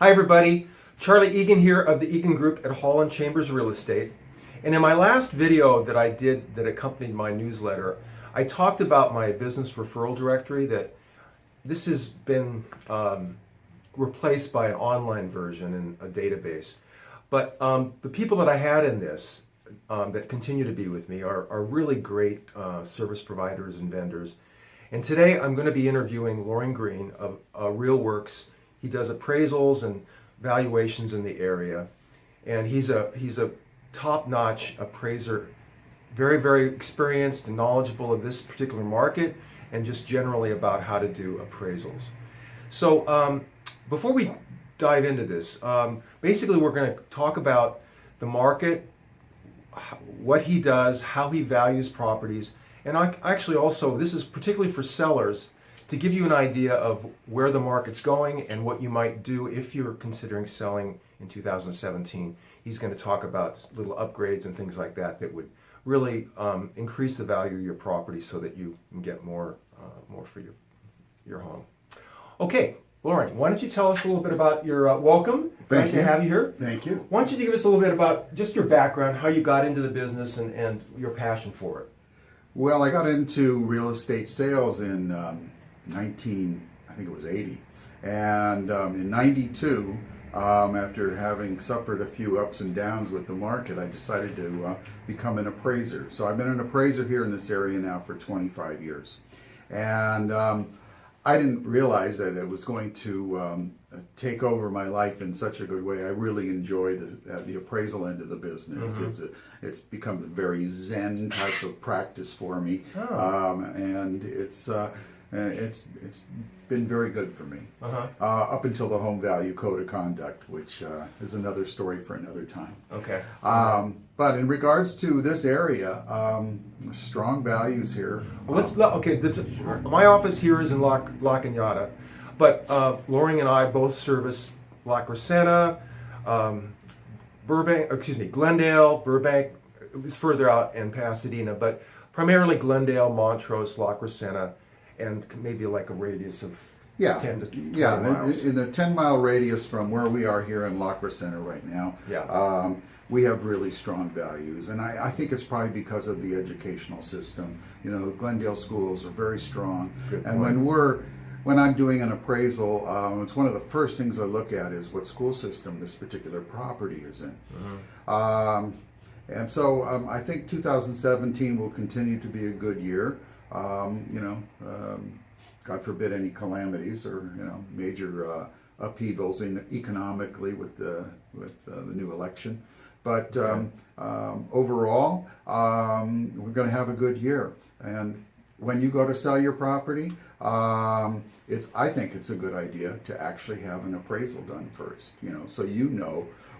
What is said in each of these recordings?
Hi everybody, Charley Egan here of the Egan Group at Holland Chambers Real Estate. And in my last video that I did that accompanied my newsletter, I talked about my business referral directory, that this has been replaced by an online version in a database. But the people that I had in this that continue to be with me are really great service providers and vendors. And today I'm going to be interviewing Lorring Greene of RealWorks. He does appraisals and valuations in the area, and he's a top-notch appraiser, very, very experienced and knowledgeable of this particular market and just generally about how to do appraisals. So before we dive into this, basically we're going to talk about the market, what he does, how he values properties, and actually also this is particularly for sellers, to give you an idea of where the market's going and what you might do if you're considering selling in 2017. He's going to talk about little upgrades and things like that that would really increase the value of your property so that you can get more for your home. Okay, Lauren, why don't you tell us a little bit about your welcome. Thank you. To have you here. Thank you. Why don't you give us a little bit about just your background, how you got into the business and your passion for it. Well, I got into real estate sales in I think it was 80. And in 92, after having suffered a few ups and downs with the market, I decided to become an appraiser. So I've been an appraiser here in this area now for 25 years. And I didn't realize that it was going to take over my life in such a good way. I really enjoy the appraisal end of the business. Mm-hmm. It's become a very zen type of practice for me. Oh. And it's been very good for me, up until the Home Value Code of Conduct, which is another story for another time. Okay. But in regards to this area, strong values here. Well, my office here is in La Cañada, but Loring and I both service La Crescenta, Glendale, Burbank. It's further out, and Pasadena, but primarily Glendale, Montrose, La Crescenta, and maybe like a radius of 10 to 20 miles. In the 10-mile radius from where we are here in La Crescenta right now, we have really strong values. And I think it's probably because of the educational system. You know, Glendale schools are very strong. Good and point. when I'm doing an appraisal, it's one of the first things I look at is what school system this particular property is in. Mm-hmm. And so I think 2017 will continue to be a good year. God forbid any calamities or major upheavals economically with the new election. But overall, we're going to have a good year. And when you go to sell your property, I think it's a good idea to actually have an appraisal done first. So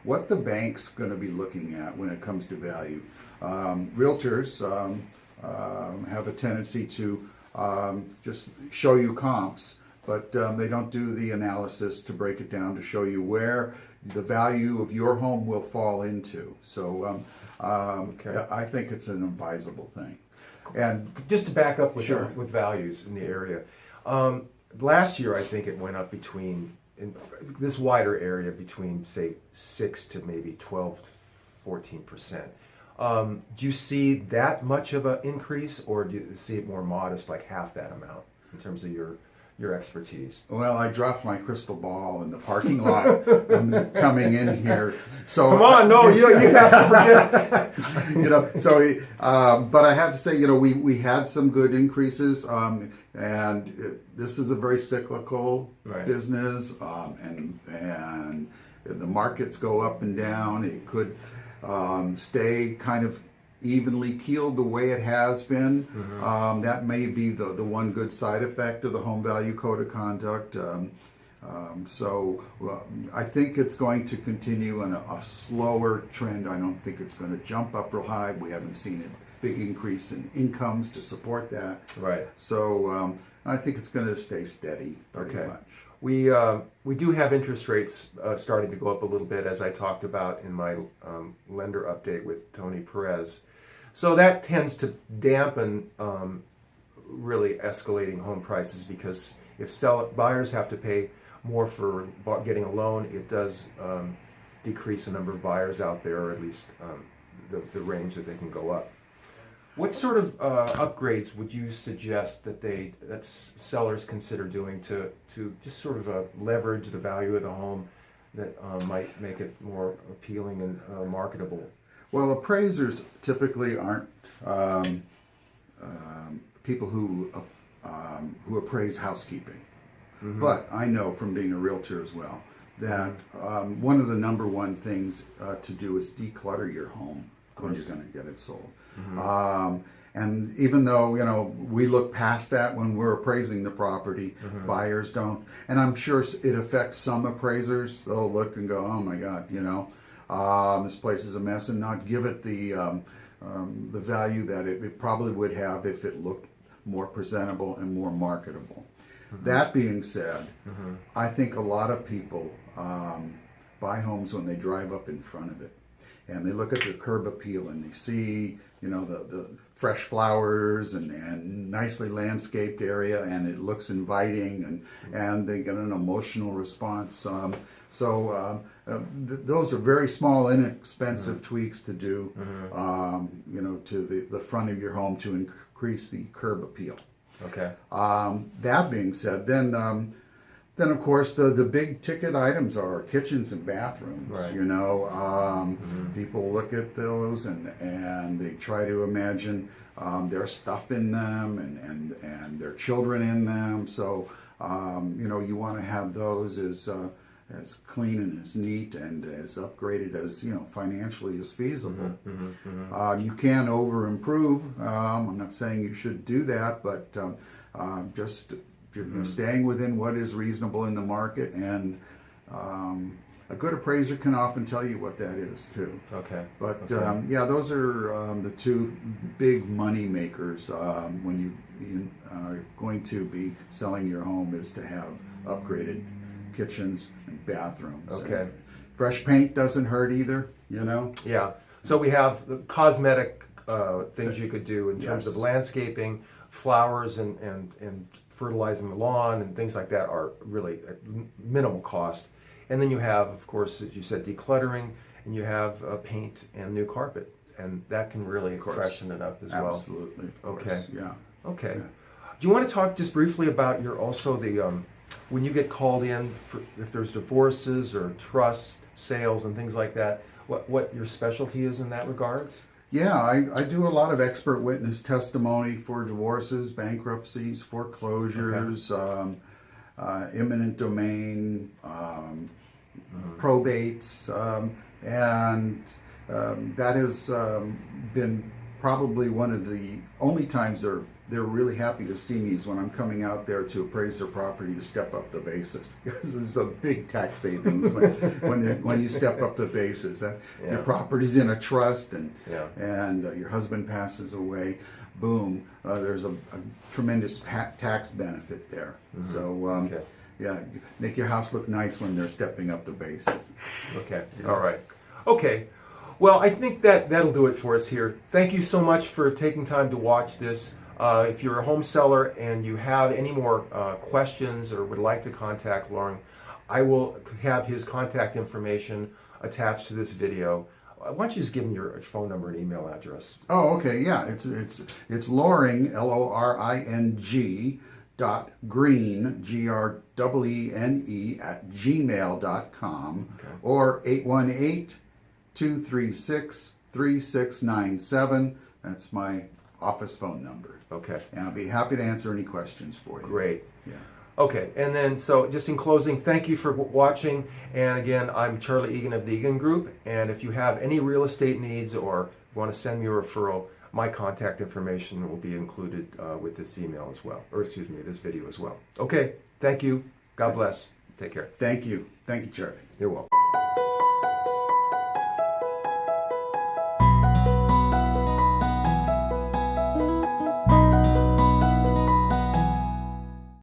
what the bank's going to be looking at when it comes to value. Realtors have a tendency to just show you comps, but they don't do the analysis to break it down to show you where the value of your home will fall into. So I think it's an advisable thing. And just to back up with, sure. with values in the area, last year I think it went up in this wider area between say 6 to maybe 12 to 14%. Do you see that much of an increase, or do you see it more modest, like half that amount, in terms of your expertise? Well, I dropped my crystal ball in the parking lot coming in here. So come on, no, you have to forget. But I have to say, we had some good increases, and this is a very cyclical business, and the markets go up and down. It could stay kind of evenly keeled the way it has been. Mm-hmm. That may be the one good side effect of the Home Value Code of Conduct. I think it's going to continue in a slower trend. I don't think it's going to jump up real high. We haven't seen a big increase in incomes to support that. Right. So I think it's going to stay steady pretty much. We do have interest rates starting to go up a little bit, as I talked about in my lender update with Tony Perez. So that tends to dampen really escalating home prices, because if buyers have to pay more for getting a loan, it does decrease the number of buyers out there, or at least the range that they can go up. What sort of upgrades would you suggest that sellers consider doing to just sort of leverage the value of the home that might make it more appealing and marketable? Well, appraisers typically aren't people who appraise housekeeping. Mm-hmm. But I know from being a realtor as well that one of the number one things to do is declutter your home when you're going to get it sold. Mm-hmm. And even though, you know, we look past that when we're appraising the property, mm-hmm. buyers don't. And I'm sure it affects some appraisers. They'll look and go, oh my God, you know, this place is a mess, and not give it the value that it probably would have if it looked more presentable and more marketable. Mm-hmm. That being said, mm-hmm. I think a lot of people buy homes when they drive up in front of it. And they look at the curb appeal and they see, you know, the fresh flowers and nicely landscaped area, and it looks inviting, and they get an emotional response. Those are very small, inexpensive mm-hmm. tweaks to do, mm-hmm. You know, to the front of your home to increase the curb appeal. Okay. That being said, then of course the big ticket items are kitchens and bathrooms. Right. You know, mm-hmm. people look at those and they try to imagine their stuff in them and their children in them. So you know, you want to have those as clean and as neat and as upgraded as, you know, financially as feasible. Mm-hmm, mm-hmm. You can over improve. I'm not saying you should do that, but just mm-hmm. staying within what is reasonable in the market, and a good appraiser can often tell you what that is too. Okay. But okay. Yeah, those are the two big money makers when you are going to be selling your home, is to have upgraded kitchens and bathrooms. Okay. And fresh paint doesn't hurt either, you know? Yeah. So we have the cosmetic things you could do in terms yes. of landscaping, flowers and fertilizing the lawn and things like that are really at minimal cost. And then you have, of course, as you said, decluttering, and you have paint and new carpet, and that can really freshen it up as well. Absolutely. Okay. Yeah. Okay. Yeah. Do you want to talk just briefly about when you get called in for, if there's divorces or trusts, sales, and things like that, what your specialty is in that regards? Yeah, I do a lot of expert witness testimony for divorces, bankruptcies, foreclosures, okay. Eminent domain, probates, and that has been probably one of the only times they're really happy to see me is when I'm coming out there to appraise their property to step up the basis. Because it's a big tax savings when you step up the basis. Your property's in a trust and your husband passes away, boom, there's a tremendous tax benefit there. Mm-hmm. So yeah, make your house look nice when they're stepping up the basis. Okay, all right. Okay, well, I think that'll do it for us here. Thank you so much for taking time to watch this. If you're a home seller and you have any more questions or would like to contact Lorring, I will have his contact information attached to this video. Why don't you just give him your phone number and email address? Oh, okay, yeah. It's Lorring, LORING .Greene, GREENE @gmail.com, okay. Or 818-236-3697. That's my office phone number. Okay. And I'll be happy to answer any questions for you. Great. Yeah. Okay, and then so just in closing, thank you for watching. And again, I'm Charley Egan of the Egan Group. And if you have any real estate needs or want to send me a referral, my contact information will be included with this email as well, or excuse me, this video as well. Okay, thank you. God bless. Take care. Thank you. Thank you, Charlie. You're welcome.